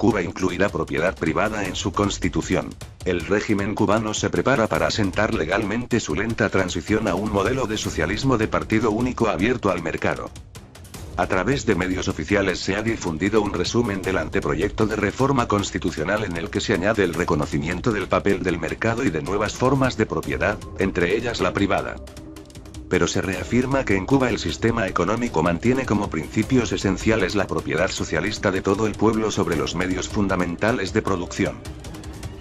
Cuba incluirá propiedad privada en su constitución. El régimen cubano se prepara para asentar legalmente su lenta transición a un modelo de socialismo de partido único abierto al mercado. A través de medios oficiales se ha difundido un resumen del anteproyecto de reforma constitucional en el que se añade el reconocimiento del papel del mercado y de nuevas formas de propiedad, entre ellas la privada. Pero se reafirma que en Cuba el sistema económico mantiene como principios esenciales la propiedad socialista de todo el pueblo sobre los medios fundamentales de producción.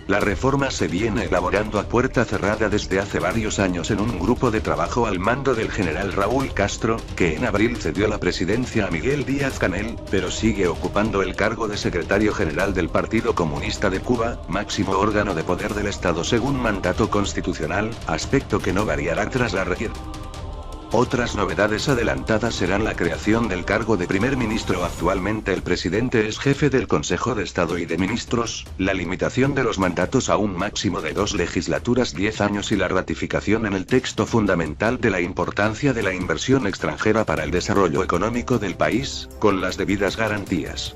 La reforma se viene elaborando a puerta cerrada desde hace varios años en un grupo de trabajo al mando del general Raúl Castro, que en abril cedió la presidencia a Miguel Díaz-Canel, pero sigue ocupando el cargo de secretario general del Partido Comunista de Cuba, máximo órgano de poder del Estado según mandato constitucional, aspecto que no variará tras la reelección. Otras novedades adelantadas serán la creación del cargo de primer ministro. Actualmente el presidente es jefe del Consejo de Estado y de Ministros, la limitación de los mandatos a un máximo de 2 legislaturas 10 años y la ratificación en el texto fundamental de la importancia de la inversión extranjera para el desarrollo económico del país, con las debidas garantías.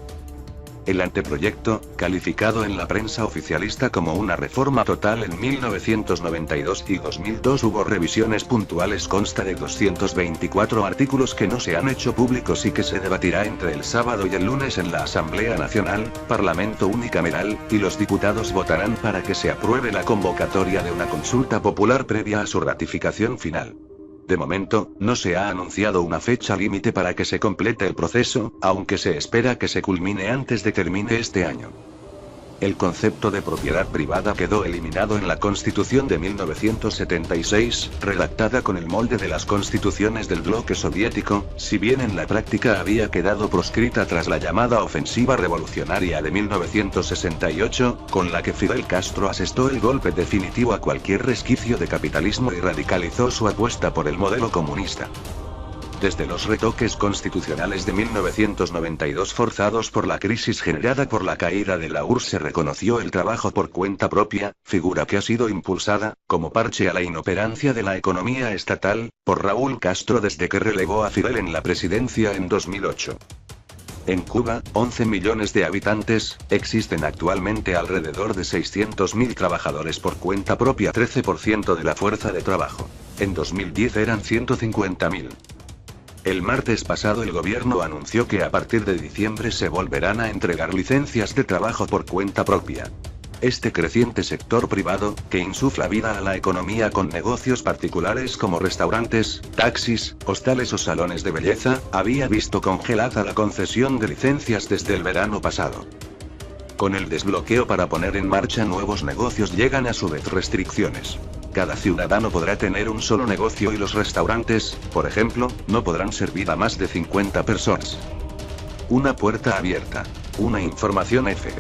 El anteproyecto, calificado en la prensa oficialista como una reforma total en 1992 y 2002 hubo revisiones puntuales, consta de 224 artículos que no se han hecho públicos y que se debatirá entre el sábado y el lunes en la Asamblea Nacional, Parlamento unicameral, y los diputados votarán para que se apruebe la convocatoria de una consulta popular previa a su ratificación final. De momento, no se ha anunciado una fecha límite para que se complete el proceso, aunque se espera que se culmine antes de que termine este año. El concepto de propiedad privada quedó eliminado en la Constitución de 1976, redactada con el molde de las constituciones del bloque soviético, si bien en la práctica había quedado proscrita tras la llamada ofensiva revolucionaria de 1968, con la que Fidel Castro asestó el golpe definitivo a cualquier resquicio de capitalismo y radicalizó su apuesta por el modelo comunista. Desde los retoques constitucionales de 1992 forzados por la crisis generada por la caída de la URSS se reconoció el trabajo por cuenta propia, figura que ha sido impulsada, como parche a la inoperancia de la economía estatal, por Raúl Castro desde que relevó a Fidel en la presidencia en 2008. En Cuba, 11 millones de habitantes, existen actualmente alrededor de 600.000 trabajadores por cuenta propia, 13% de la fuerza de trabajo. En 2010 eran 150.000. El martes pasado el gobierno anunció que a partir de diciembre se volverán a entregar licencias de trabajo por cuenta propia. Este creciente sector privado, que insufla vida a la economía con negocios particulares como restaurantes, taxis, hostales o salones de belleza, había visto congelada la concesión de licencias desde el verano pasado. Con el desbloqueo para poner en marcha nuevos negocios llegan a su vez restricciones. Cada ciudadano podrá tener un solo negocio y los restaurantes, por ejemplo, no podrán servir a más de 50 personas. Una puerta abierta. Una información F.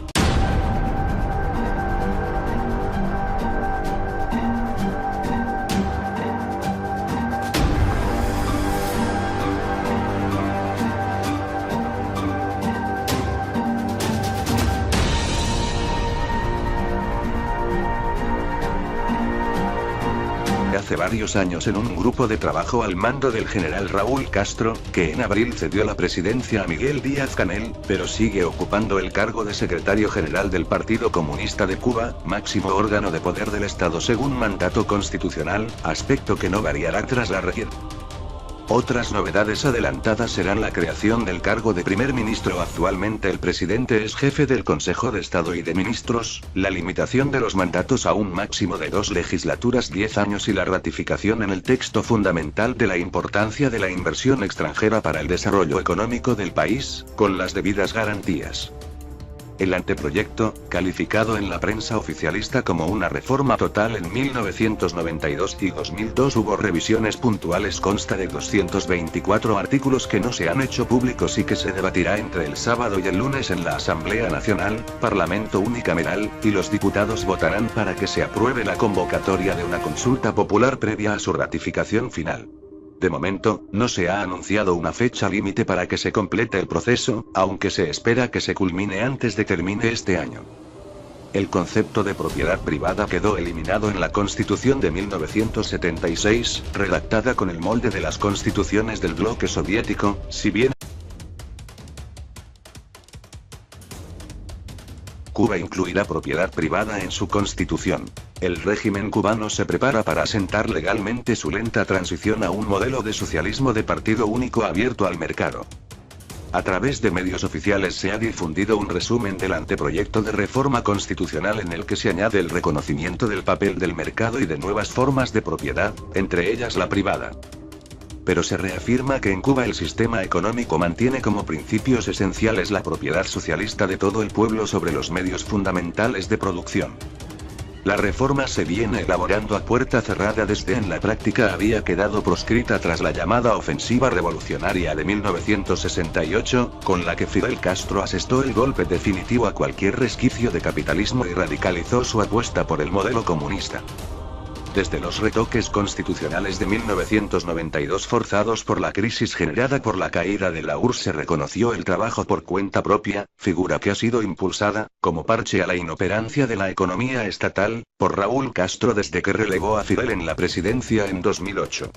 Hace varios años en un grupo de trabajo al mando del general Raúl Castro, que en abril cedió la presidencia a Miguel Díaz-Canel, pero sigue ocupando el cargo de secretario general del Partido Comunista de Cuba, máximo órgano de poder del Estado según mandato constitucional, aspecto que no variará tras la reelección. Otras novedades adelantadas serán la creación del cargo de primer ministro. Actualmente el presidente es jefe del Consejo de Estado y de Ministros, la limitación de los mandatos a un máximo de 2 legislaturas 10 años y la ratificación en el texto fundamental de la importancia de la inversión extranjera para el desarrollo económico del país, con las debidas garantías. El anteproyecto, calificado en la prensa oficialista como una reforma total en 1992 y 2002 hubo revisiones puntuales, consta de 224 artículos que no se han hecho públicos y que se debatirá entre el sábado y el lunes en la Asamblea Nacional, Parlamento unicameral, y los diputados votarán para que se apruebe la convocatoria de una consulta popular previa a su ratificación final. De momento, no se ha anunciado una fecha límite para que se complete el proceso, aunque se espera que se culmine antes de que termine este año. El concepto de propiedad privada quedó eliminado en la Constitución de 1976, redactada con el molde de las constituciones del bloque soviético, si bien Cuba incluirá propiedad privada en su constitución. El régimen cubano se prepara para asentar legalmente su lenta transición a un modelo de socialismo de partido único abierto al mercado. A través de medios oficiales se ha difundido un resumen del anteproyecto de reforma constitucional en el que se añade el reconocimiento del papel del mercado y de nuevas formas de propiedad, entre ellas la privada. Pero se reafirma que en Cuba el sistema económico mantiene como principios esenciales la propiedad socialista de todo el pueblo sobre los medios fundamentales de producción. La reforma se viene elaborando a puerta cerrada desde en la práctica había quedado proscrita tras la llamada ofensiva revolucionaria de 1968, con la que Fidel Castro asestó el golpe definitivo a cualquier resquicio de capitalismo y radicalizó su apuesta por el modelo comunista. Desde los retoques constitucionales de 1992 forzados por la crisis generada por la caída de la URSS se reconoció el trabajo por cuenta propia, figura que ha sido impulsada, como parche a la inoperancia de la economía estatal, por Raúl Castro desde que relegó a Fidel en la presidencia en 2008.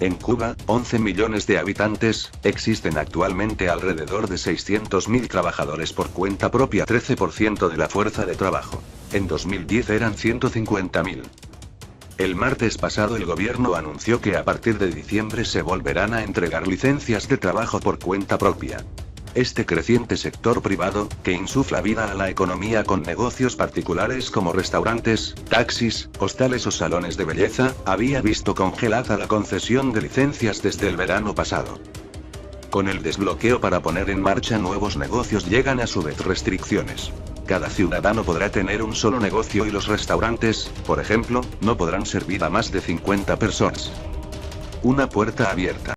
En Cuba, 11 millones de habitantes, existen actualmente alrededor de 600.000 trabajadores por cuenta propia, 13% de la fuerza de trabajo. En 2010 eran 150.000. El martes pasado el gobierno anunció que a partir de diciembre se volverán a entregar licencias de trabajo por cuenta propia. Este creciente sector privado, que insufla vida a la economía con negocios particulares como restaurantes, taxis, hostales o salones de belleza, había visto congelada la concesión de licencias desde el verano pasado. Con el desbloqueo para poner en marcha nuevos negocios llegan a su vez restricciones. Cada ciudadano podrá tener un solo negocio y los restaurantes, por ejemplo, no podrán servir a más de 50 personas. Una puerta abierta.